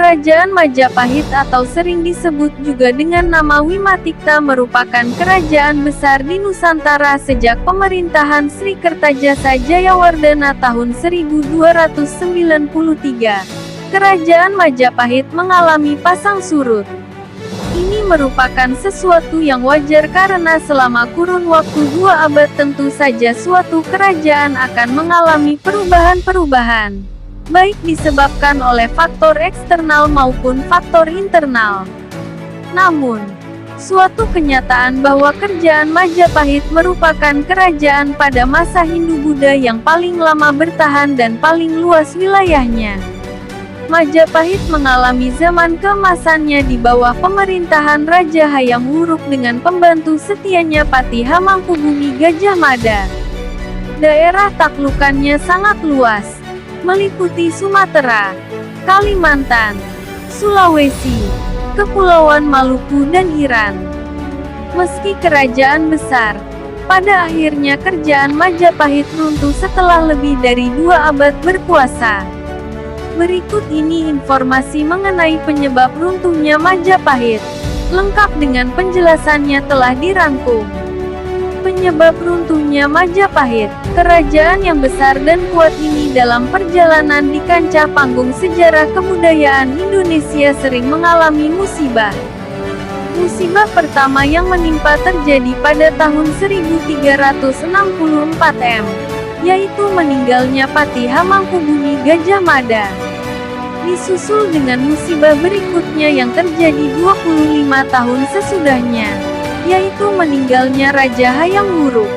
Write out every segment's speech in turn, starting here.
Kerajaan Majapahit atau sering disebut juga dengan nama Wimatikta merupakan kerajaan besar di Nusantara sejak pemerintahan Sri Kertajasa Jayawardana tahun 1293. Kerajaan Majapahit mengalami pasang surut. Ini merupakan sesuatu yang wajar karena selama kurun waktu 2 abad tentu saja suatu kerajaan akan mengalami perubahan-perubahan, baik disebabkan oleh faktor eksternal maupun faktor internal. Namun, suatu kenyataan bahwa kerajaan Majapahit merupakan kerajaan pada masa Hindu-Buddha yang paling lama bertahan dan paling luas wilayahnya. Majapahit mengalami zaman keemasannya di bawah pemerintahan Raja Hayam Wuruk dengan pembantu setianya Patih Hamengkubumi Gajah Mada. Daerah taklukannya sangat luas, meliputi Sumatera, Kalimantan, Sulawesi, Kepulauan Maluku dan Iran. Meski kerajaan besar, pada akhirnya kerajaan Majapahit runtuh setelah lebih dari 2 abad berkuasa. Berikut ini informasi mengenai penyebab runtuhnya Majapahit, lengkap dengan penjelasannya telah dirangkum. Penyebab runtuhnya Majapahit, kerajaan yang besar dan kuat ini dalam perjalanan di kancah panggung sejarah kebudayaan Indonesia sering mengalami musibah. Musibah pertama yang menimpa terjadi pada tahun 1364 M, yaitu meninggalnya Patih Hamengkubumi Gajah Mada. Disusul dengan musibah berikutnya yang terjadi 25 tahun sesudahnya, yaitu meninggalnya Raja Hayam Wuruk.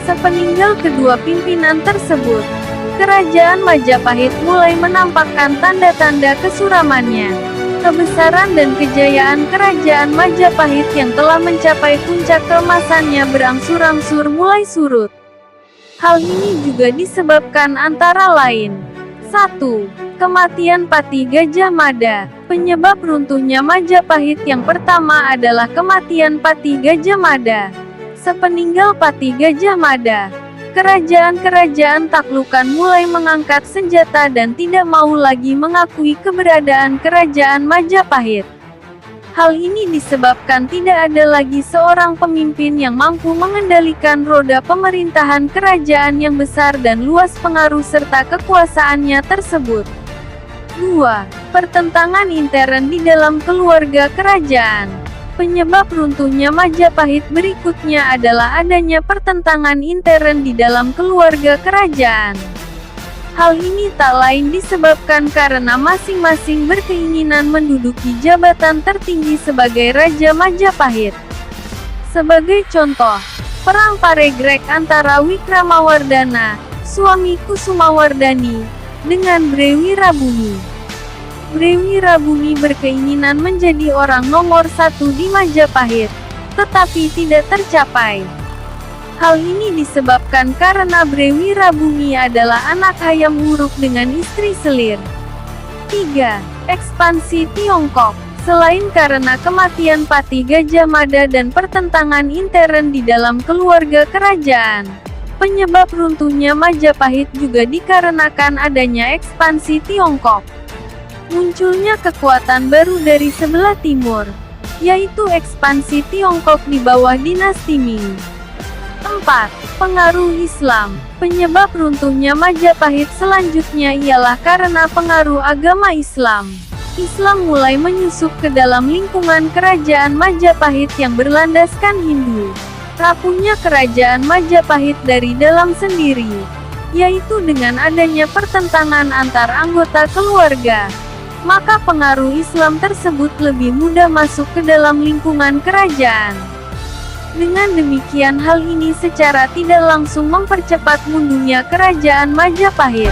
Sepeninggal kedua pimpinan tersebut, kerajaan Majapahit mulai menampakkan tanda-tanda kesuramannya. Kebesaran dan kejayaan kerajaan Majapahit yang telah mencapai puncak keemasannya berangsur-angsur mulai surut. Hal ini juga disebabkan antara lain: 1. Kematian Patih Gajah Mada. Penyebab runtuhnya Majapahit yang pertama adalah kematian Patih Gajah Mada. Sepeninggal Patih Gajah Mada, kerajaan-kerajaan taklukan mulai mengangkat senjata dan tidak mau lagi mengakui keberadaan kerajaan Majapahit. Hal ini disebabkan tidak ada lagi seorang pemimpin yang mampu mengendalikan roda pemerintahan kerajaan yang besar dan luas pengaruh serta kekuasaannya tersebut. 2. Pertentangan intern di dalam keluarga kerajaan. Penyebab runtuhnya Majapahit berikutnya adalah adanya pertentangan intern di dalam keluarga kerajaan. Hal ini tak lain disebabkan karena masing-masing berkeinginan menduduki jabatan tertinggi sebagai Raja Majapahit. Sebagai contoh, perang Paregrek antara Wikramawardhana, suami Kusumawardhani, dengan Brewirabumi. Brewirabumi berkeinginan menjadi orang nomor 1 di Majapahit, tetapi tidak tercapai. Hal ini disebabkan karena Brewirabumi adalah anak Hayam Wuruk dengan istri selir. 3. Ekspansi Tiongkok. Selain karena kematian Patih Gajah Mada dan pertentangan intern di dalam keluarga kerajaan, penyebab runtuhnya Majapahit juga dikarenakan adanya ekspansi Tiongkok. Munculnya kekuatan baru dari sebelah timur, yaitu ekspansi Tiongkok di bawah dinasti Ming. 4. Pengaruh Islam. Penyebab runtuhnya Majapahit selanjutnya ialah karena pengaruh agama Islam. Islam mulai menyusup ke dalam lingkungan kerajaan Majapahit yang berlandaskan Hindu. Rapuhnya kerajaan Majapahit dari dalam sendiri, yaitu dengan adanya pertentangan antar anggota keluarga. Maka pengaruh Islam tersebut lebih mudah masuk ke dalam lingkungan kerajaan. Dengan demikian hal ini secara tidak langsung mempercepat mundurnya kerajaan Majapahit.